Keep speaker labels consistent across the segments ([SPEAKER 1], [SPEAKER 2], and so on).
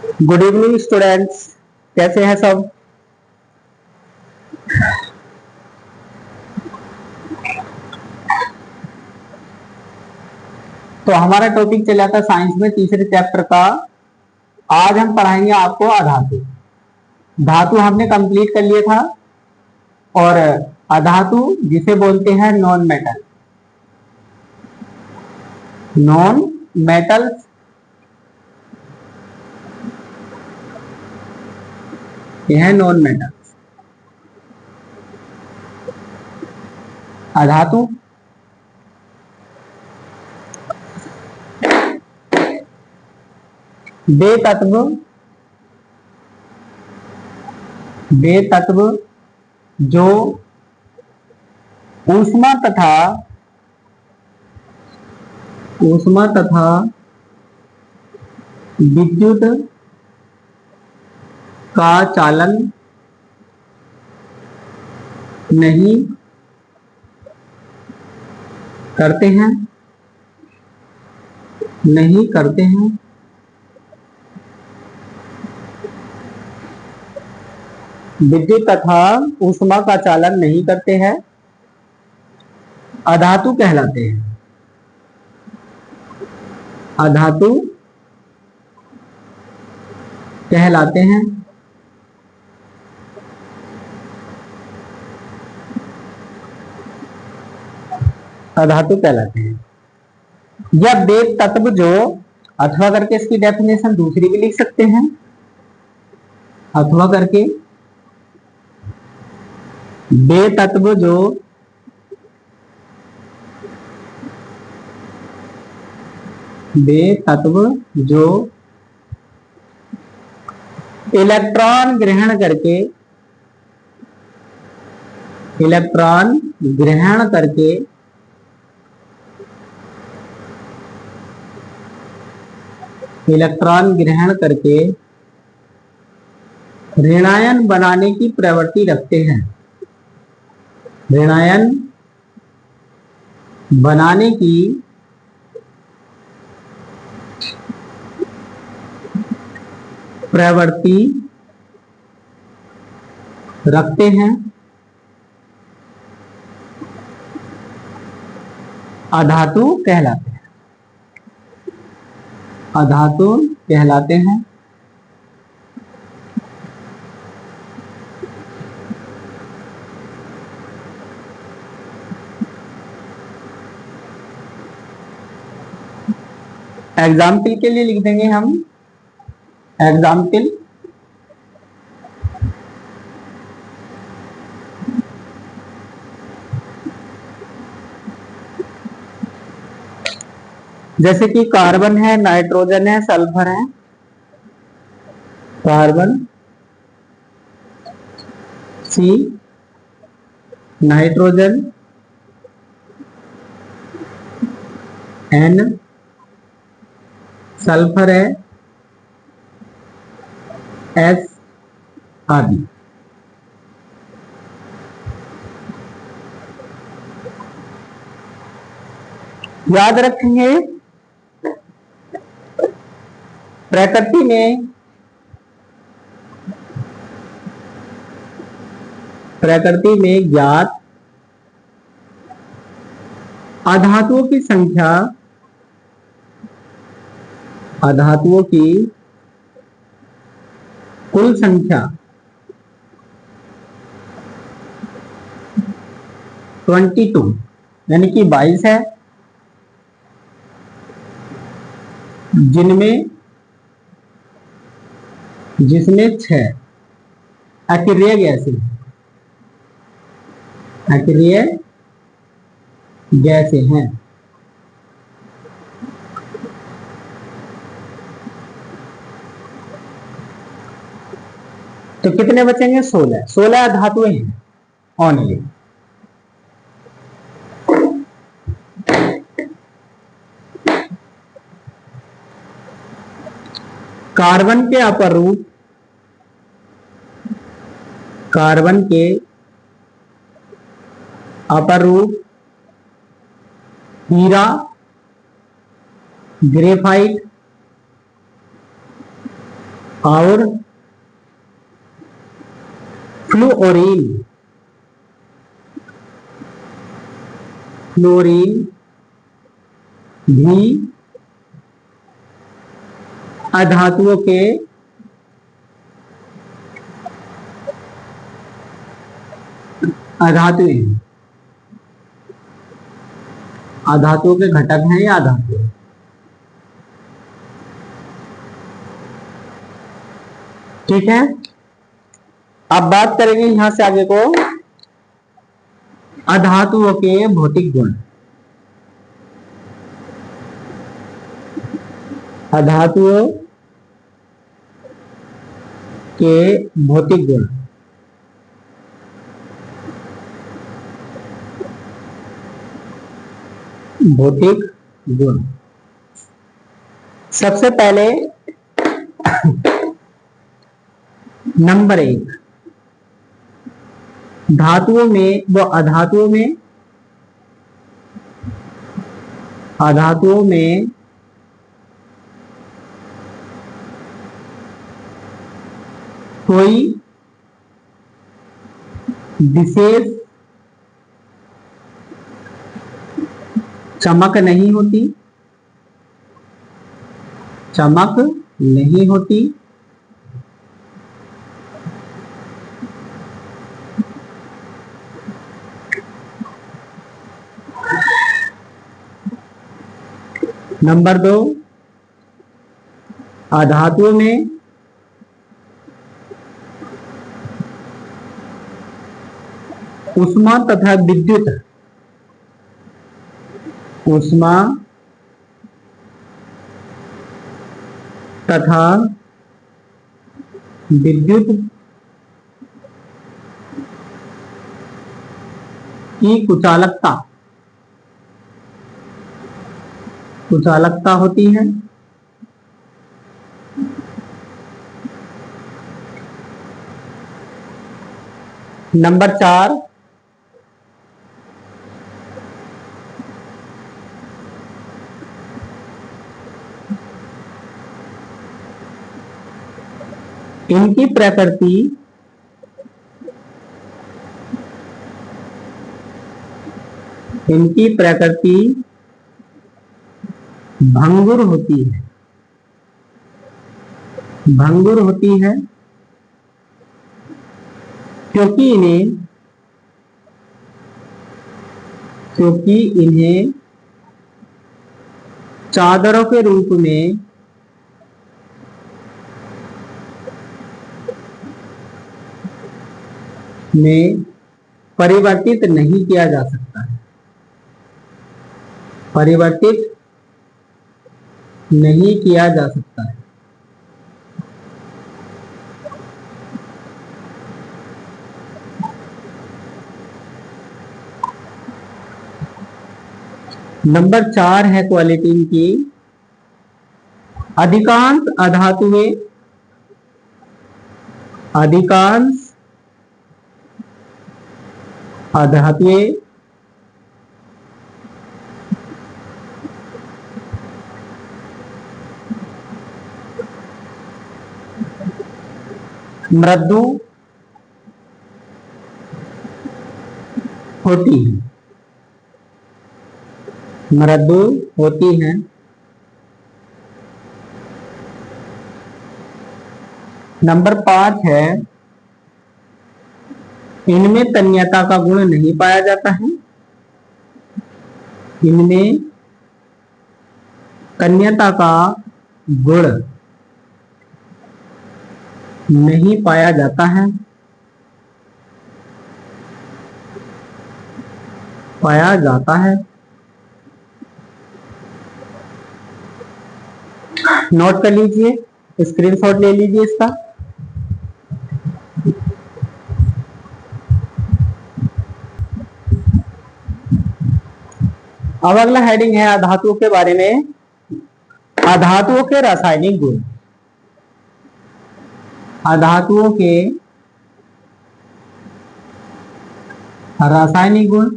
[SPEAKER 1] Good evening students, कैसे हैं सब। तो हमारा टॉपिक चला था साइंस में तीसरे चैप्टर का। आज हम पढ़ाएंगे आपको अधातु। धातु हमने कंप्लीट कर लिया था। और अधातु जिसे बोलते हैं नॉन मेटल। नॉन मेटल यह है नॉन मेटल अधातु। वे तत्व जो ऊष्मा तथा विद्युत का चालन नहीं करते हैं विद्युत तथा ऊष्मा का चालन नहीं करते हैं, अधातु कहलाते हैं। अधातु कहलाते हैं। अधातु कहलाते हैं। यह वे तत्व जो, अथवा करके इसकी डेफिनेशन दूसरी भी लिख सकते हैं। अथवा करके वे तत्व जो इलेक्ट्रॉन ग्रहण करके ऋणायन बनाने की प्रवृत्ति रखते हैं। ऋणायन बनाने की प्रवृत्ति रखते हैं, अधातु कहलाते हैं। अधातु कहलाते हैं। एग्जाम्पल के लिए लिख देंगे हम। एग्जाम्पल जैसे कि कार्बन है, नाइट्रोजन है, सल्फर है। Carbon C, nitrogen N, sulphur है एस आदि। याद रखेंगे प्रकृति में ज्ञात अधातुओं की संख्या, अधातुओं की कुल संख्या 22 यानी कि 22 है, जिसमें 6 अक्रिय गैसें हैं। तो कितने बचेंगे? 16 धातुएं हैं ओनली। कार्बन के अपर रूप हीरा, ग्रेफाइट, और फ्लोरीन फ्लोरीन भी अधातुओं के अधातु हैं, अधातुओं के घटक हैं या अधातु। ठीक है, अब बात करेंगे यहां से आगे को अधातुओं के भौतिक गुण। अधातुओं के भौतिक गुण। भौतिक गुण सबसे पहले नंबर 1, धातुओं में व अधातुओं में कोई विशेष चमक नहीं होती, चमक नहीं होती। नंबर 2, अधातुओं में ऊष्मा तथा विद्युत ऊष्मा तथा विद्युत की कुचालकता होती है। नंबर 4, इनकी प्रकृति भंगुर होती है क्योंकि इन्हें चादरों के रूप में परिवर्तित नहीं किया जा सकता है, परिवर्तित नहीं किया जा सकता है। नंबर 4 है क्वालिटी की, अधिकांश अधातुएं मृदु होती हैं। नंबर 5 है, इनमें तन्यता का गुण नहीं पाया जाता है। इनमें तन्यता का गुण नहीं पाया जाता है, पाया जाता है। नोट कर लीजिए, स्क्रीनशॉट ले लीजिए इसका। अब अगला हेडिंग है अधातुओं के बारे में, अधातुओं के रासायनिक गुण। अधातुओं के रासायनिक गुण।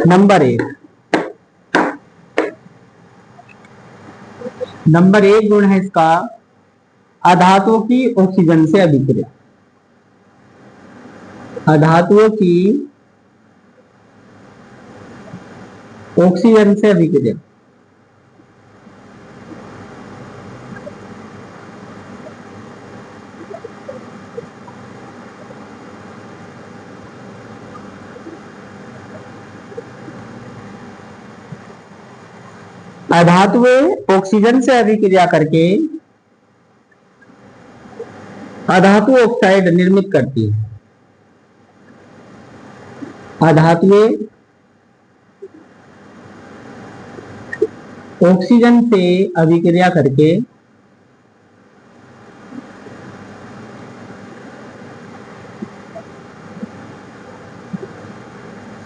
[SPEAKER 1] नंबर एक गुण है इसका अधातुओं की ऑक्सीजन से अभिक्रिया। अधातुओं की ऑक्सीजन से अभिक्रिया। अधातुएं ऑक्सीजन से अभिक्रिया करके अधातु ऑक्साइड निर्मित करती है। अधातुएं ऑक्सीजन से अभिक्रिया करके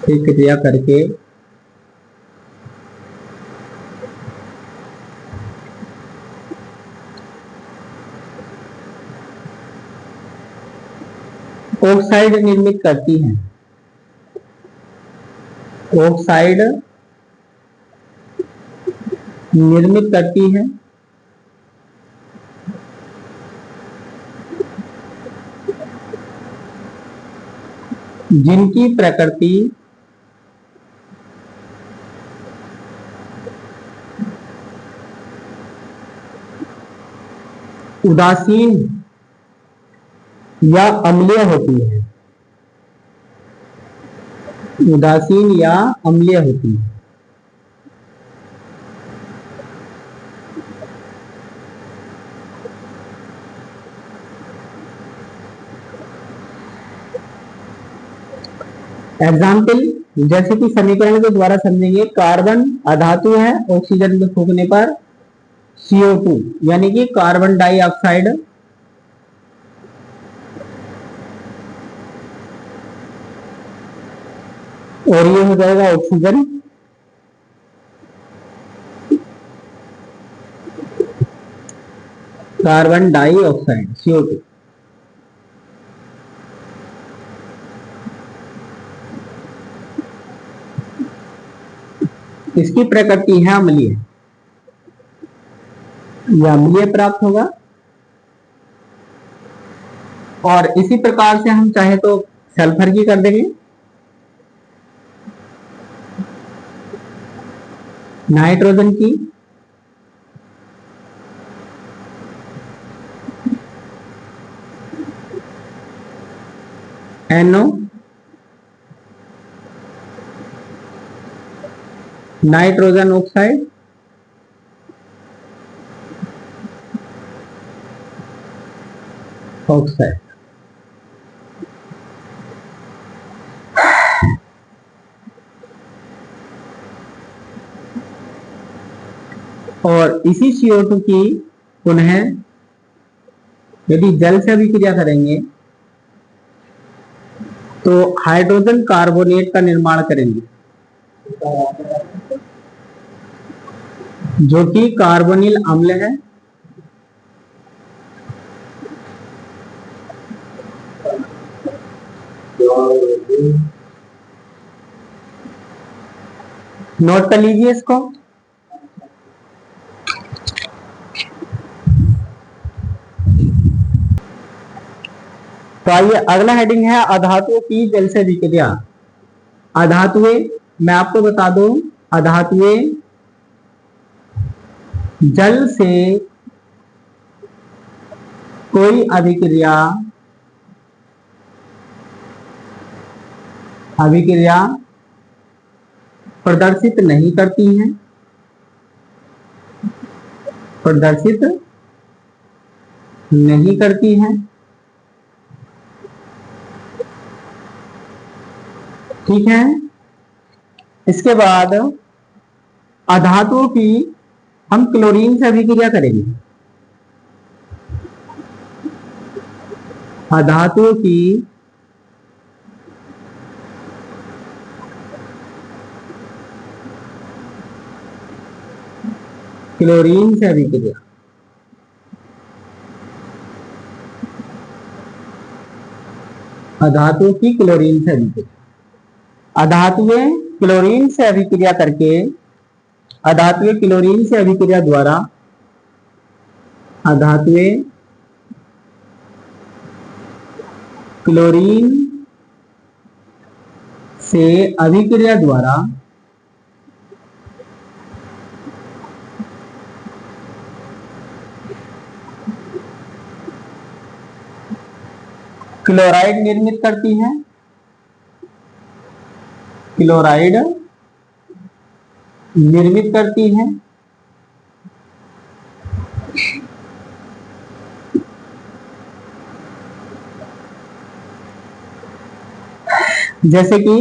[SPEAKER 1] क्रिया करके ऑक्साइड निर्मित करती हैं। ऑक्साइड निर्मित करती है जिनकी प्रकृति उदासीन या अम्लीय होती है। उदासीन या अम्लीय होती है। एग्जाम्पल जैसे कि समीकरण के द्वारा समझेंगे। कार्बन अधातु है, ऑक्सीजन में फूंकने पर CO2 यानी कि कार्बन डाइऑक्साइड और ये हो जाएगा ऑक्सीजन। Carbon dioxide CO2। इसकी प्रकृति है अम्लीय, यह अम्लीय प्राप्त होगा। और इसी प्रकार से हम चाहे तो सल्फर की कर देंगे। नाइट्रोजन की, NO, नाइट्रोजन ऑक्साइड, ऑक्साइड। और इसी CO2 की पुनः यदि जल से अभिक्रिया करेंगे तो हाइड्रोजन कार्बोनेट का निर्माण करेंगे जो कि कार्बोनिल अम्ल है। नोट कर लीजिए इसको। तो आइए अगला हेडिंग है अधातुओं की जल से अभिक्रिया। अधातुएं, मैं आपको बता दूं, अधातुएं जल से कोई अभिक्रिया प्रदर्शित नहीं करती हैं। प्रदर्शित नहीं करती हैं। ठीक है। इसके बाद अधातुओं की हम क्लोरीन से अभिक्रिया करेंगे। अधातुओं की क्लोरीन से अभिक्रिया। अधातुओं की क्लोरीन से अभिक्रिया। अधातुएं क्लोरीन से अभिक्रिया करके, अधातुए क्लोरीन से अभिक्रिया द्वारा, अधातुए क्लोरीन से अभिक्रिया द्वारा क्लोराइड निर्मित करती है, क्लोराइड निर्मित करती है। जैसे कि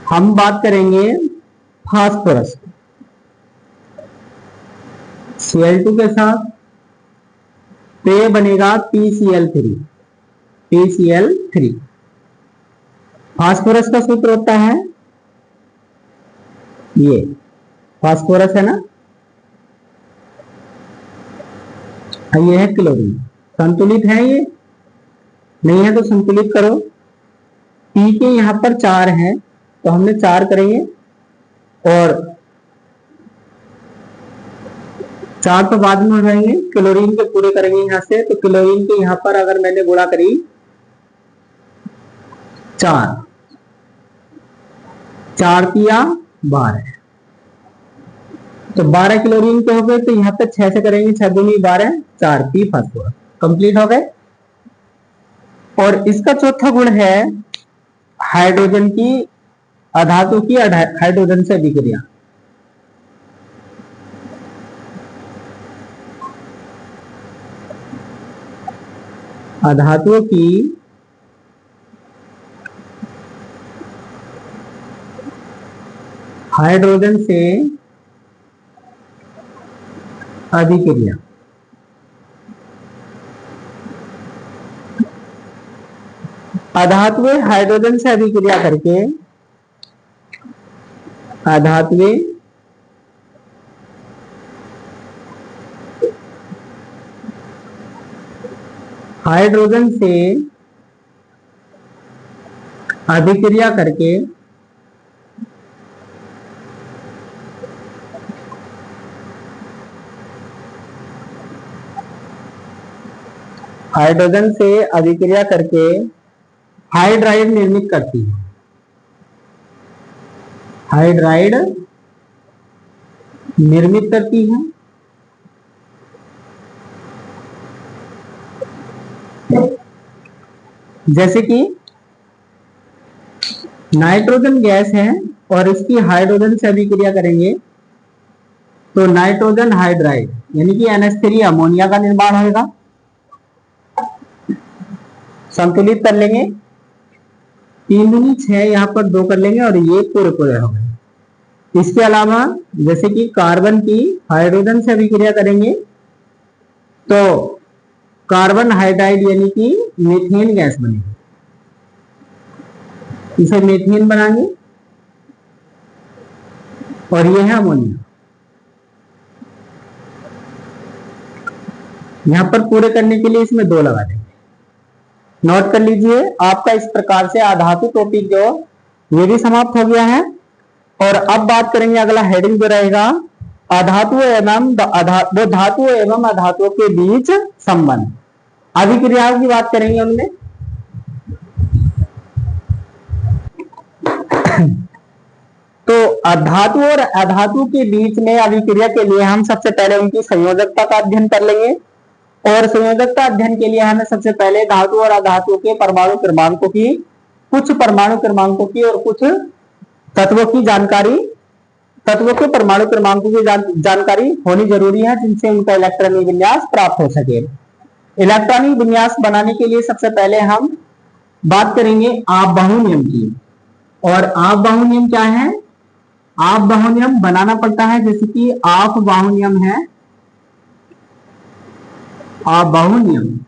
[SPEAKER 1] हम बात करेंगे फास्फोरस, Cl2 के साथ, तो ये बनेगा PCl3, PCl3। फास्फोरस का सूत्र होता है ये, फास्फोरस है ना, ये है क्लोरीन। संतुलित है ये, नहीं है तो संतुलित करो। पी के यहां पर 4 है तो हमने 4 करेंगे, और 4 तो बाद में हो जाएंगे, क्लोरीन के पूरे करेंगे यहां से। तो क्लोरीन के यहां पर अगर मैंने गुणा करी 4, 4 तिया 12, तो 12 क्लोरीन के हो गए। तो यहाँ पे 6 से करेंगे, 6 दूनी 12, 4 पी फास्फोरस कंप्लीट हो गए। और इसका चौथा गुण है हाइड्रोजन की, अधातु की हाइड्रोजन से अभिक्रिया। अधातुओं की हाइड्रोजन से अभिक्रिया। अधातुए हाइड्रोजन से अभिक्रिया करके, अधातुए हाइड्रोजन से अभिक्रिया करके हाइड्रोजन से अभिक्रिया करके हाइड्राइड निर्मित करती है, हाइड्राइड निर्मित करती है। जैसे कि नाइट्रोजन गैस है और इसकी हाइड्रोजन से अभिक्रिया करेंगे तो नाइट्रोजन हाइड्राइड यानी कि NH3 अमोनिया का निर्माण होगा। संतुलित कर लेंगे, 3 दूनी 6, यहाँ पर 2 कर लेंगे और ये पूरे पूरे हो गए। इसके अलावा जैसे कि कार्बन की हाइड्रोजन से अभिक्रिया करेंगे तो कार्बन हाइड्राइड यानी कि मीथेन गैस बनेगी, इसे मीथेन बनाएंगे, और ये है अमोनिया। यहां पर पूरे करने के लिए इसमें 2 लगा देंगे। नोट कर लीजिए, आपका इस प्रकार से अधातु टॉपिक जो ये भी समाप्त हो गया है। और अब बात करेंगे, अगला हेडिंग जो रहेगा अधातु एवं वो धातु एवं अधातुओं के बीच संबंध, अभिक्रियाओं की बात करेंगे उनमें। तो अधातु और अधातु के बीच में अभिक्रिया के लिए हम सबसे पहले उनकी संयोजकता का अध्ययन कर लेंगे। और संयोजकता अध्ययन के लिए हमें सबसे पहले धातु और अधातु के परमाणु क्रमांकों की, कुछ परमाणु क्रमांकों की और कुछ तत्वों की जानकारी, तत्वों के परमाणु क्रमांकों की जानकारी होनी जरूरी है, जिनसे उनका इलेक्ट्रॉनिक विन्यास प्राप्त हो सके। इलेक्ट्रॉनिक विन्यास बनाने के लिए सबसे पहले हम बात करेंगे आप-बाहु नियम की। और आप-बाहु नियम क्या है? आप-बाहु नियम बनाना पड़ता है, जैसे कि आप-बाहु नियम है, आप-बाहु नियम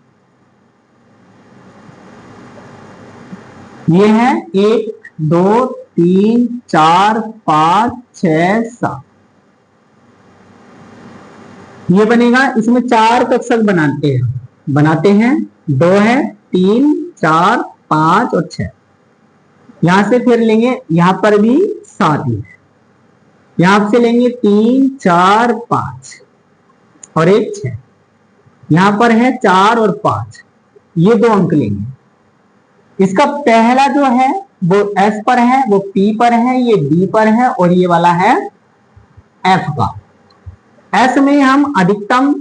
[SPEAKER 1] ये है 1 2 3 4 5 6 7, ये बनेगा। इसमें 4 कक्षक बनाते हैं, 2 है, 3 4 5 और 6। यहां से फिर लेंगे, यहां पर भी 7 ही, यहां से लेंगे 3 4 5 और 1 6, यहां पर है 4 और 5, ये 2 अंक लेंगे। इसका पहला जो है वो S पर है, वो P पर है, ये D पर है और ये वाला है F का। S में हम अधिकतम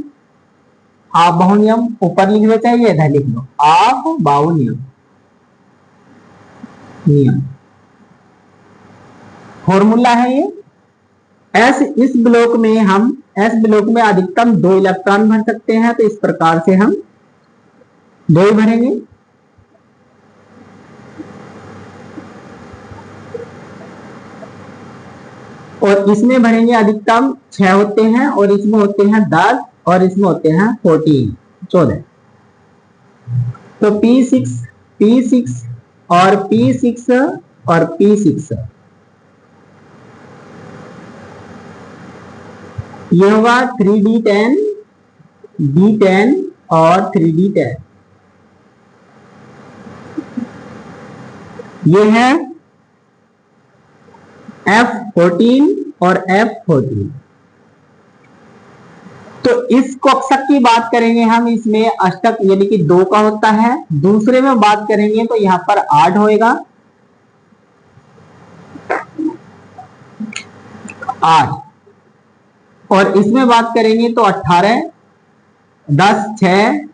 [SPEAKER 1] आबह नियम ऊपर लिख देते हैं, ये इधर लिख लो, आबह नियम फॉर्मूला है ये। S इस ब्लॉक में हम S ब्लॉक में अधिकतम 2 इलेक्ट्रॉन भर सकते हैं, तो इस प्रकार से हम 2 ही भरेंगे। और इसमें भरेंगे अधिकतम 6 होते हैं और इसमें होते हैं 10 और इसमें होते हैं 14। तो P6 और P6 और P6 ये होगा 3D10 D10 और 3D10। ये है F14 और F14। तो इस कक्षक की बात करेंगे हम, इसमें अष्टक यानी कि 2 का होता है। दूसरे में बात करेंगे तो यहां पर 8 होएगा, 8। और इसमें बात करेंगे तो 18, 10 6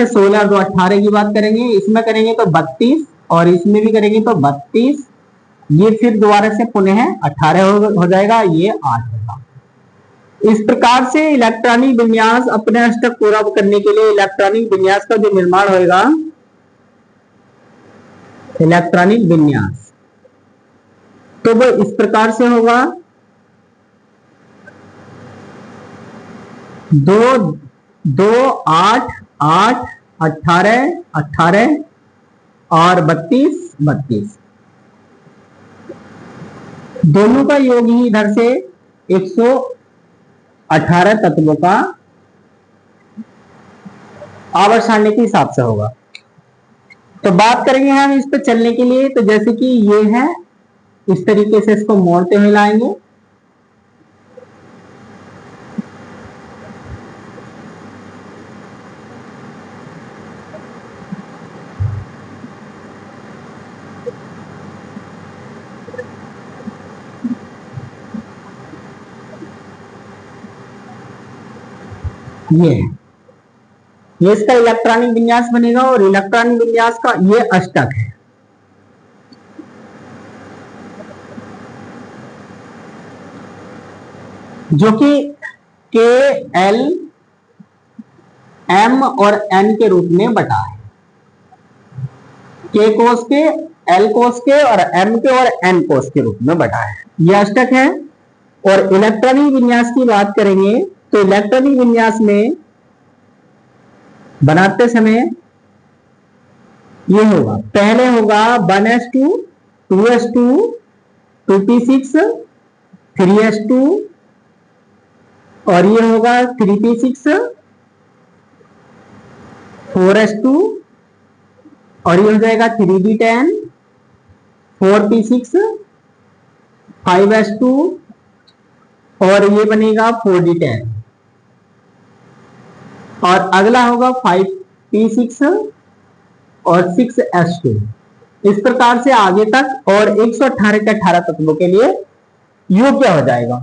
[SPEAKER 1] 16 और 2 18 की बात करेंगे। इसमें करेंगे तो 32 और इसमें भी करेंगे तो 32, ये फिर दोबारा से पुनः 18 हो जाएगा, ये 8 होगा। इस प्रकार से इलेक्ट्रॉनिक विन्यास अपने अष्टक पूरा करने के लिए इलेक्ट्रॉनिक विन्यास का जो निर्माण होगा, इलेक्ट्रॉनिक विन्यास, तो वो इस प्रकार से होगा। 2 2 8 8 18 18 और 32 32, दोनों का योग ही इधर से 118 तत्वों का आवर्त सारणी के हिसाब से होगा। तो बात करेंगे हम इस पे चलने के लिए, तो जैसे कि ये है, इस तरीके से इसको मोड़ते हुए लाएंगे। ये इसका इलेक्ट्रॉनिक विन्यास बनेगा और इलेक्ट्रॉनिक विन्यास का ये अष्टक है। जो कि K L M और N के रूप में बटा है। K कोस के, L कोस के और M के और N कोस के रूप में बटा है, यह अष्टक है। और इलेक्ट्रॉनिक विन्यास की बात करेंगे तो इलेक्ट्रॉनिक विन्यास में बनाते समय ये होगा, पहले होगा 1s2 2s2 2p6 3s2 और ये होगा 3p6 4s2 और ये हो जाएगा 3d10 4p6 5s2 और ये बनेगा 4d10 और अगला होगा 5p6 और 6s2। इस प्रकार से आगे तक और 118 के 18 तत्वों के लिए योग्य हो जाएगा।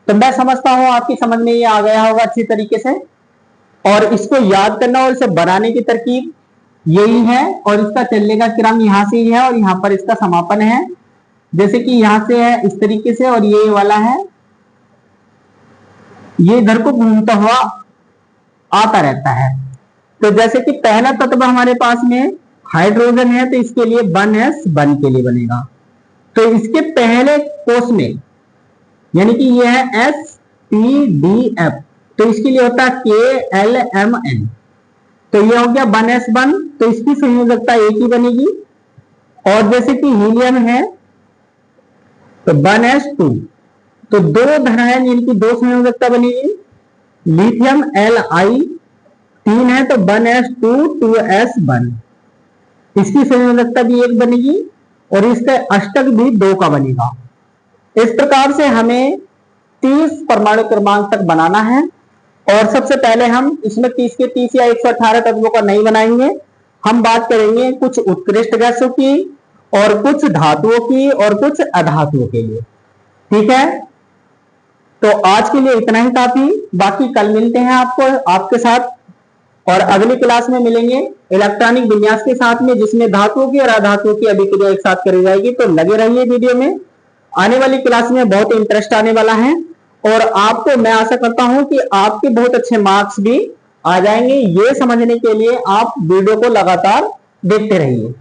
[SPEAKER 1] तो मैं समझता हूं आपकी समझ में ये आ गया होगा अच्छी तरीके से। और इसको याद करना और इसे बनाने की तरकीब यही है, और इसका चलने का क्रम यहां से ही है और यहां पर इसका समापन है। जैसे कि यहां से है इस तरीके से और ये वाला है, ये इधर को घूमता हुआ आता रहता है। तो जैसे कि पहला तत्व हमारे पास में हाइड्रोजन है, तो इसके लिए 1s1 के लिए बनेगा। तो इसके पहले कोष में यानी कि ये है SPDF, तो इसके लिए होता है KLMN, तो ये हो गया 1s1, तो इसकी संयोजकता एक ही बनेगी। और जैसे कि हीलियम है तो 1s2, तो 2 धनायन यानी कि 2 संयोजकता बनेगी। लिथियम Li 3 है तो 1s2 2s1, इसकी संयोजकता भी 1 बनेगी और इसका अष्टक भी 2 का बनेगा। इस प्रकार से हमें 30 परमाणु क्रमांक तक बनाना है। और सबसे पहले हम इसमें 30 के 30 या 118 तत्वों का नहीं बनाएंगे, हम बात करेंगे कुछ उत्कृष्ट गैसों की और कुछ धातुओं की और कुछ अधातुओं के लिए। ठीक है, तो आज के लिए इतना ही काफी, बाकी कल मिलते हैं आपके साथ और अगली क्लास में मिलेंगे इलेक्ट्रॉनिक विन्यास के साथ में, जिसमें धातुओं की और अधातुओं की अभिक्रिया एक साथ करी जाएगी। तो लगे रहिए वीडियो में, आने वाली क्लास में बहुत इंटरेस्ट आने वाला है और आपको मैं आशा करता हूं कि आपके बहुत अच्छे मार्क्स भी आ जाएंगे। ये समझने के लिए आप वीडियो को लगातार देखते रहिए।